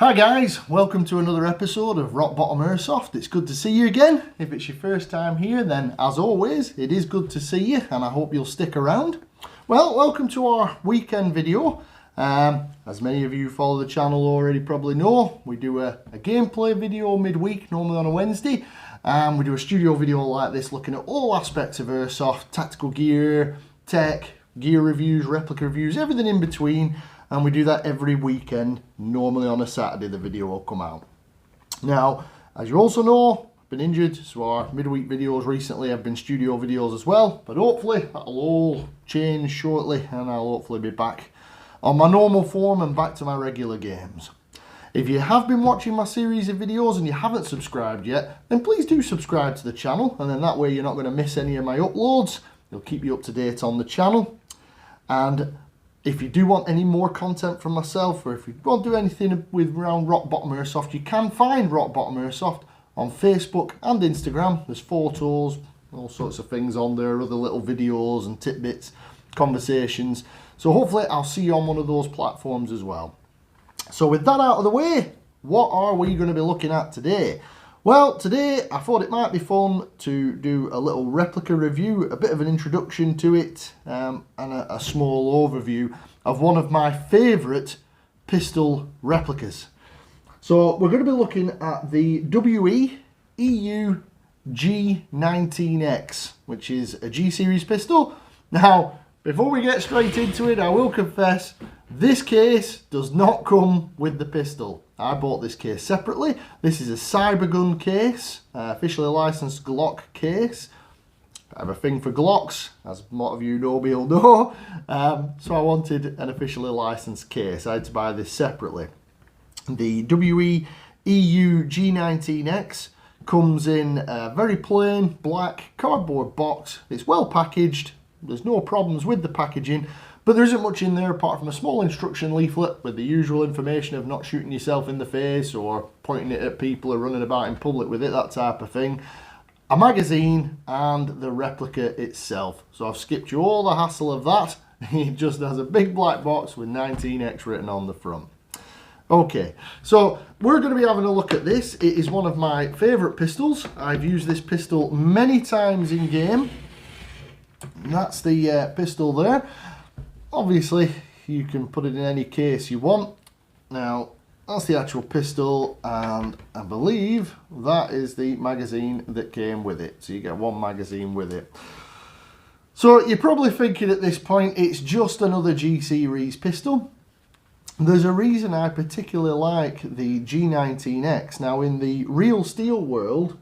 Hi guys, welcome to another episode of Rock Bottom Airsoft. It's good to see you again. If it's your first time here, then as always, it is good to see you and I hope you'll stick around. Well, welcome to our weekend video. As many of you who follow the channel already probably know, we do a gameplay video midweek, normally on a Wednesday. And we do a studio video like this looking at all aspects of Airsoft, tactical gear, tech, gear reviews, replica reviews, everything in between. And we do that every weekend. Normally on a Saturday the video will come out. Now, as you also know, I've been injured, so our midweek videos recently have been studio videos as well. But hopefully that'll all change shortly and I'll hopefully be back on my normal form and back to my regular games. If you have been watching my series of videos and you haven't subscribed yet, then please do subscribe to the channel, and then that way you're not going to miss any of my uploads. It'll keep you up to date on the channel. And if you do want any more content from myself, or if you want to do anything with around Rock Bottom Airsoft, you can find Rock Bottom Airsoft on Facebook and Instagram. There's photos, all sorts of things on there, other little videos and tidbits, conversations. So hopefully I'll see you on one of those platforms as well. So with that out of the way, what are we going to be looking at today? Well, today I thought it might be fun to do a little replica review, a bit of an introduction to it, and a small overview of one of my favourite pistol replicas. So we're going to be looking at the WE EU G19X, which is a G series pistol. Now, before we get straight into it, I will confess, this case does not come with the pistol. I bought this case separately. This is a Cybergun case, officially licensed Glock case. I have a thing for Glocks, as a lot of you know me will know. So I wanted an officially licensed case. I had to buy this separately. The WE EU G19X comes in a very plain black cardboard box. It's well packaged. There's no problems with the packaging. But there isn't much in there apart from a small instruction leaflet with the usual information of not shooting yourself in the face or pointing it at people or running about in public with it, that type of thing. A magazine and the replica itself. So I've skipped you all the hassle of that. It just has a big black box with 19X written on the front. Okay, so we're going to be having a look at this. It is one of my favourite pistols. I've used this pistol many times in game. And that's the pistol there. Obviously, you can put it in any case you want. Now, that's the actual pistol, and I believe that is the magazine that came with it. So you get one magazine with it. So you're probably thinking at this point, it's just another G series pistol. There's a reason I particularly like the G19X. Now, in the real steel world,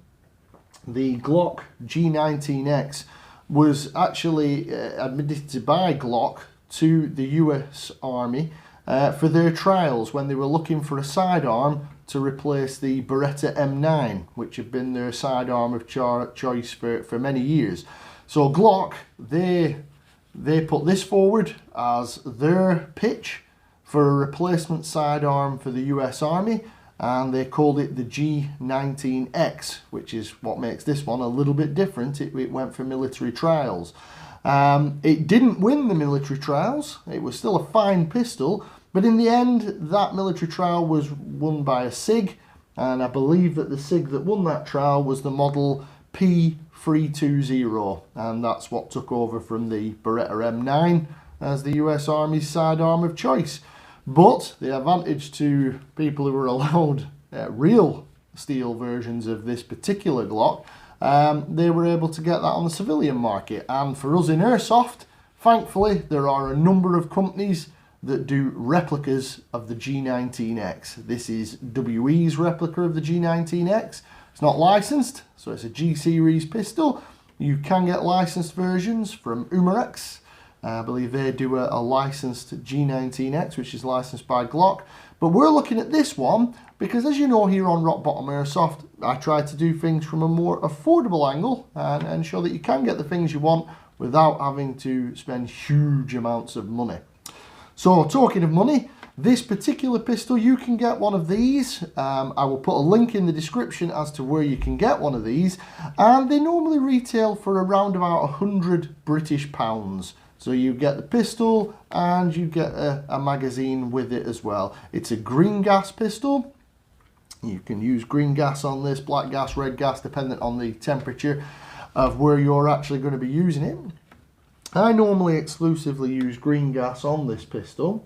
the Glock G19X was actually admitted by Glock to the US Army for their trials when they were looking for a sidearm to replace the Beretta M9, which had been their sidearm of choice for many years. So Glock, they put this forward as their pitch for a replacement sidearm for the US Army, and they called it the G19X, which is what makes this one a little bit different. It went for military trials. It didn't win the military trials. It was still a fine pistol, but in the end that military trial was won by a SIG, and I believe that the SIG that won that trial was the model P320, and that's what took over from the Beretta M9 as the US Army's sidearm of choice. But the advantage to people who were allowed real steel versions of this particular Glock, they were able to get that on the civilian market. And for us in Airsoft, thankfully, there are a number of companies that do replicas of the G19X. This is WE's replica of the G19X. It's not licensed, so it's a G series pistol. You can get licensed versions from Umarex. I believe they do a licensed G19X, which is licensed by Glock. But we're looking at this one because, as you know, here on Rock Bottom Airsoft, I try to do things from a more affordable angle and ensure that you can get the things you want without having to spend huge amounts of money. So, talking of money, this particular pistol, you can get one of these. I will put a link in the description as to where you can get one of these, and they normally retail for around about £100 British. So you get the pistol and you get a magazine with it as well. It's a green gas pistol. You can use green gas on this, black gas, red gas, depending on the temperature of where you're actually going to be using it. I normally exclusively use green gas on this pistol.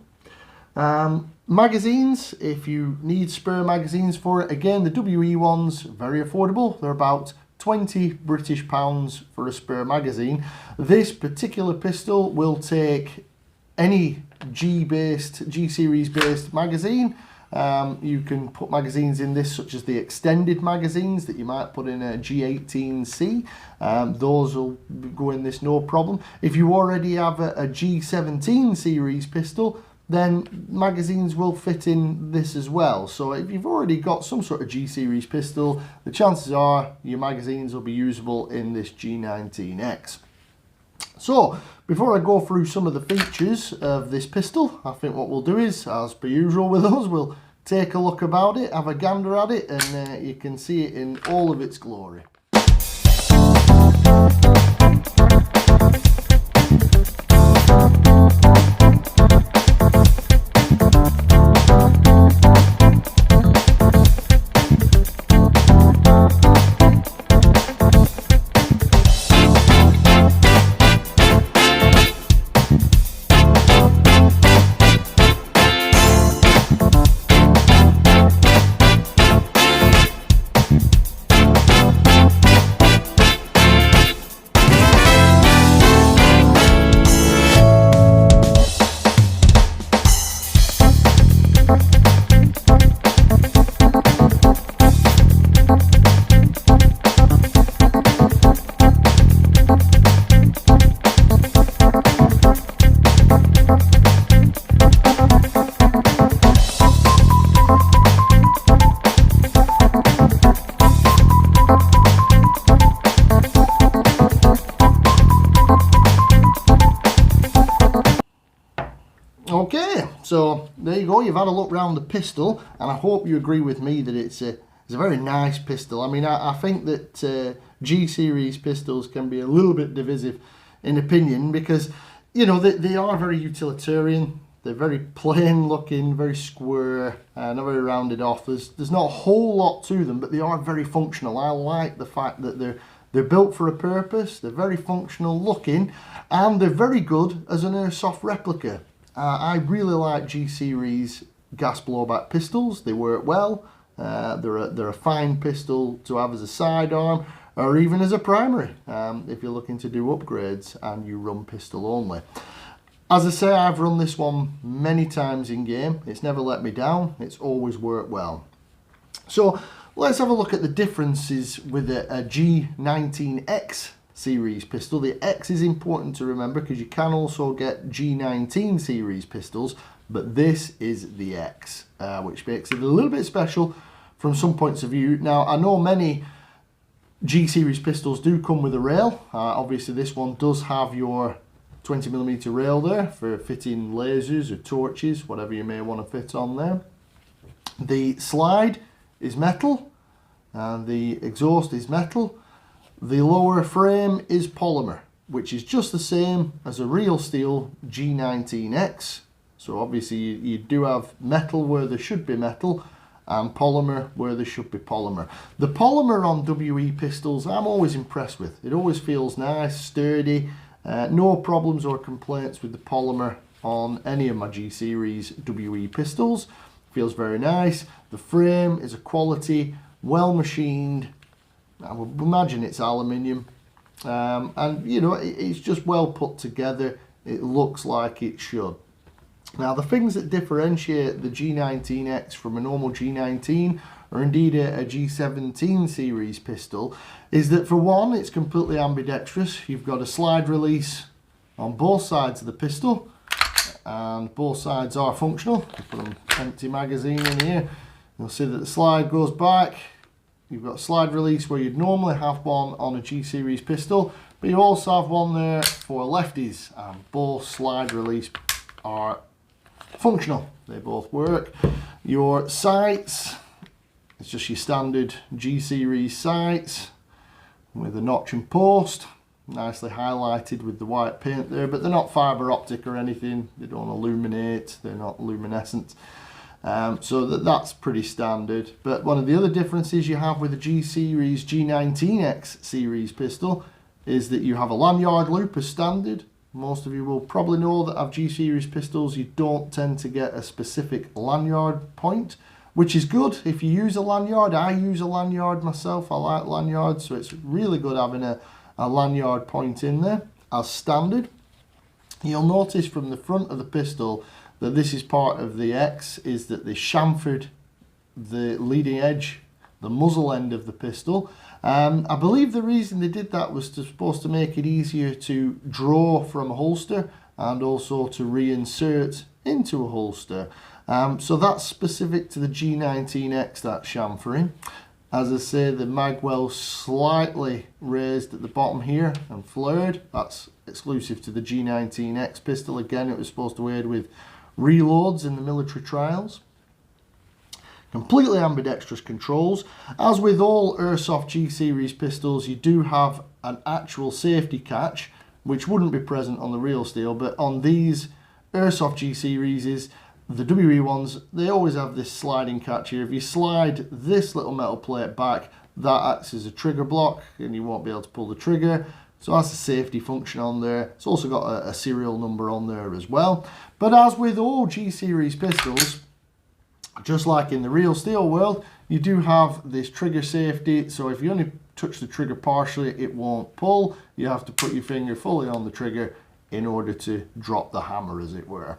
Magazines, if you need spare magazines for it, again, the WE ones, very affordable. They're about 20 British pounds for a spare magazine. This particular pistol will take any G series based magazine. You can put magazines in this, such as the extended magazines that you might put in a G18C. Those will go in this no problem. If you already have a G17 series pistol, then magazines will fit in this as well. So if you've already got some sort of G series pistol, the chances are your magazines will be usable in this G19X. So before I go through some of the features of this pistol, I think what we'll do is, as per usual with us, we'll take a look about it, have a gander at it, and you can see it in all of its glory. Okay, so there you go, you've had a look around the pistol, and I hope you agree with me that it's a very nice pistol. I mean, I think that G-series pistols can be a little bit divisive in opinion because, you know, they are very utilitarian, they're very plain looking, very square, not very rounded off. There's not a whole lot to them, but they are very functional. I like the fact that they're built for a purpose, they're very functional looking, and they're very good as an airsoft replica. I really like G-series gas blowback pistols. They work well. They're a fine pistol to have as a sidearm or even as a primary if you're looking to do upgrades and you run pistol only. As I say, I've run this one many times in game. It's never let me down. It's always worked well. So let's have a look at the differences with a G19X series pistol. The X is important to remember because you can also get G19 series pistols, but this is the X, which makes it a little bit special from some points of view. Now, I know many G series pistols do come with a rail. Obviously this one does have your 20mm rail there for fitting lasers or torches, whatever you may want to fit on there. The slide is metal and the exhaust is metal. The lower frame is polymer, which is just the same as a real steel G19X. So obviously you do have metal where there should be metal and polymer where there should be polymer. The polymer on WE pistols I'm always impressed with. It always feels nice, sturdy, no problems or complaints with the polymer on any of my G series WE pistols. Feels very nice. The frame is a quality, well machined. I would imagine it's aluminium, and you know, it's just well put together. It looks like it should. Now, the things that differentiate the G19X from a normal G19 or indeed a G17 series pistol is that, for one, it's completely ambidextrous. You've got a slide release on both sides of the pistol and both sides are functional. You put an empty magazine in here, you'll see that the slide goes back. You've got a slide release where you'd normally have one on a G series pistol, but you also have one there for lefties, and both slide release are functional. They both work. Your sights, it's just your standard G series sights with a notch and post. nicely highlighted with the white paint there, but they're not fibre optic or anything. They don't illuminate, they're not luminescent. So that's pretty standard. But one of the other differences you have with the G series G19X series pistol is that you have a lanyard loop as standard. Most of you will probably know that have G series pistols, you don't tend to get a specific lanyard point, which is good if you use a lanyard. I use a lanyard myself, I like lanyards, so it's really good having a lanyard point in there as standard. You'll notice from the front of the pistol that this is part of the X, is that they chamfered the leading edge, the muzzle end of the pistol. I believe the reason they did that was supposed to make it easier to draw from a holster and also to reinsert into a holster. So that's specific to the G19X, that chamfering. As I say, the mag well slightly raised at the bottom here and flared. That's exclusive to the G19X pistol. Again, it was supposed to aid with reloads in the military trials. Completely ambidextrous controls. As with all Airsoft G series pistols, you do have an actual safety catch, which wouldn't be present on the real steel, but on these Airsoft G series, the WE ones, they always have this sliding catch here. If you slide this little metal plate back, that acts as a trigger block and you won't be able to pull the trigger. So that's a safety function on there. It's also got a serial number on there as well. But as with all G series pistols, just like in the real steel world, you do have this trigger safety. So if you only touch the trigger partially, it won't pull. You have to put your finger fully on the trigger in order to drop the hammer, as it were.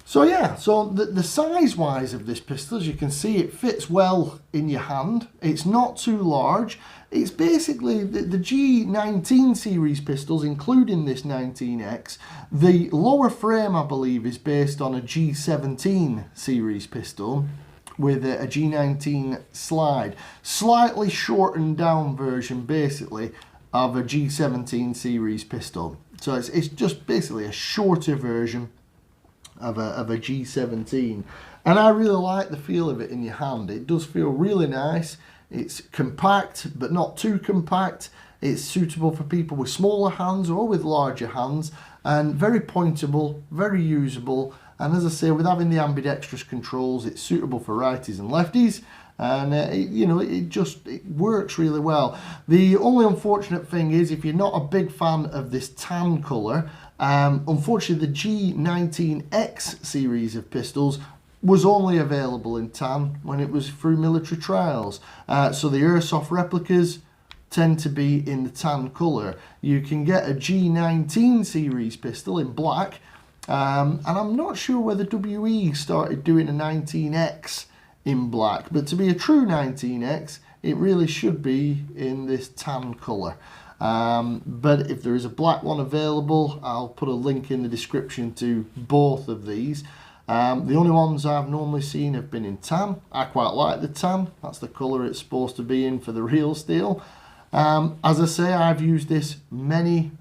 So yeah, so the size-wise of this pistol, as you can see, it fits well in your hand. It's not too large. It's basically the G19 series pistols, including this 19X. The lower frame, I believe, is based on a G17 series pistol with a G19 slide. Slightly shortened down version, basically, of a G17 series pistol. So it's just basically a shorter version of a G17, and I really like the feel of it in your hand. It does feel really nice. It's compact but not too compact. It's suitable for people with smaller hands or with larger hands, and very pointable, very usable. And as I say, with having the ambidextrous controls, it's suitable for righties and lefties, and it works really well. The only unfortunate thing is, if you're not a big fan of this tan colour, unfortunately the G19X series of pistols was only available in tan when it was through military trials. So the Airsoft replicas tend to be in the tan colour. You can get a G19 series pistol in black, and I'm not sure whether WE started doing a 19X in black, but to be a true 19X, it really should be in this tan colour. But if there is a black one available, I'll put a link in the description to both of these. The only ones I've normally seen have been in tan. I quite like the tan. That's the colour it's supposed to be in for the real steel. As I say, I've used this many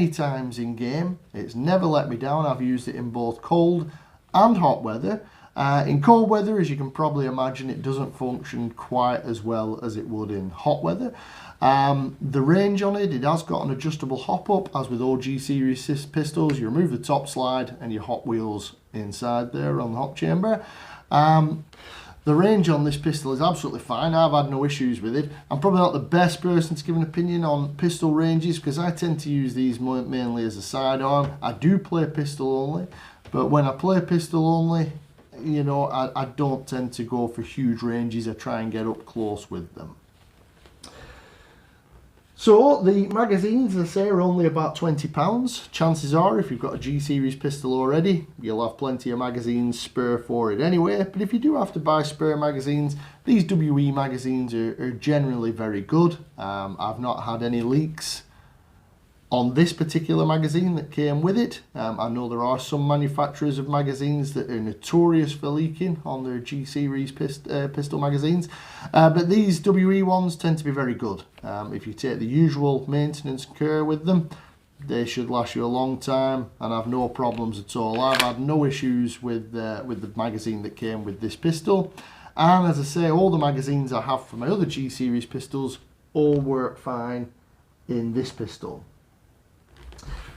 times in game. It's never let me down. I've used it in both cold and hot weather. In cold weather, as you can probably imagine, it doesn't function quite as well as it would in hot weather. The range on it has got an adjustable hop up, as with all G series pistols. You remove the top slide and your hot wheels inside there on the hop chamber. The range on this pistol is absolutely fine. I've had no issues with it. I'm probably not the best person to give an opinion on pistol ranges, because I tend to use these mainly as a sidearm. I do play pistol only, but when I play pistol only, you know, I don't tend to go for huge ranges. I try and get up close with them. So the magazines, as I say, are only about £20. Chances are, if you've got a G series pistol already, you'll have plenty of magazines spare for it anyway. But if you do have to buy spare magazines, these WE magazines are generally very good. I've not had any leaks on this particular magazine that came with it. I know there are some manufacturers of magazines that are notorious for leaking on their G series pistol magazines, but these WE ones tend to be very good. If you take the usual maintenance care with them, they should last you a long time and have no problems at all. I've had no issues with the magazine that came with this pistol, and as I say, all the magazines I have for my other G series pistols all work fine in this pistol.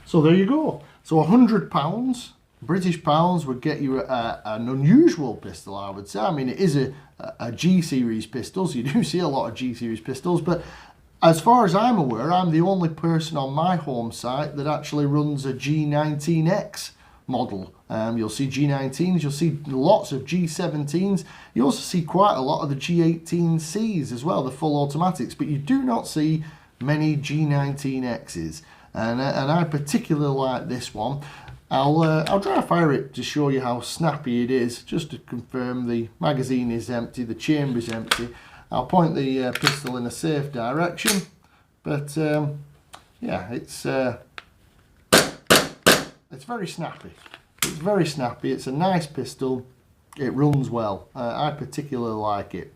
So there you go. So £100 British pounds would get you an unusual pistol, I would say. I mean, it is a G series pistol, so you do see a lot of G series pistols, but as far as I'm aware, I'm the only person on my home site that actually runs a G19X model. You'll see G19s, you'll see lots of G17s, you also see quite a lot of the G18Cs as well, the full automatics, but you do not see many G19Xs, and I particularly like this one. I'll dry fire it to show you how snappy it is, just to confirm the magazine is empty, the chamber is empty. I'll point the pistol in a safe direction, but yeah, it's very snappy. It's very snappy. It's a nice pistol. It runs well. I particularly like it.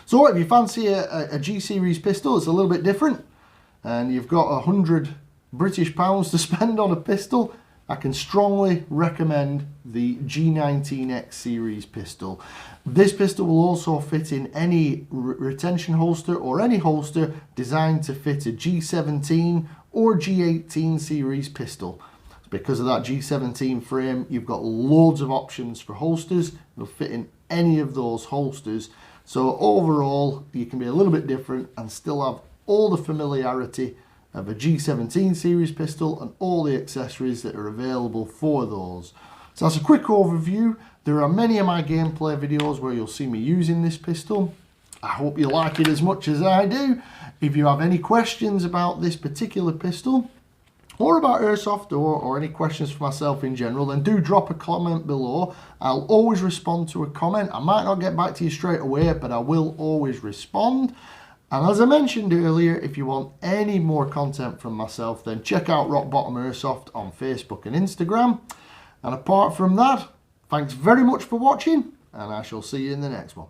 So if you fancy a G series pistol, it's a little bit different, and you've got £100 British to spend on a pistol, I can strongly recommend the G19X series pistol. This pistol will also fit in any retention holster or any holster designed to fit a G17 or G18 series pistol. Because of that G17 frame, you've got loads of options for holsters. It'll fit in any of those holsters. So overall, you can be a little bit different and still have all the familiarity of a G17 series pistol and all the accessories that are available for those. So that's a quick overview. There are many of my gameplay videos where you'll see me using this pistol. I hope you like it as much as I do. If you have any questions about this particular pistol or about Airsoft or any questions for myself in general, then do drop a comment below. I'll always respond to a comment. I might not get back to you straight away, but I will always respond. And as I mentioned earlier, if you want any more content from myself, then check out Rock Bottom Airsoft on Facebook and Instagram. And apart from that, thanks very much for watching, and I shall see you in the next one.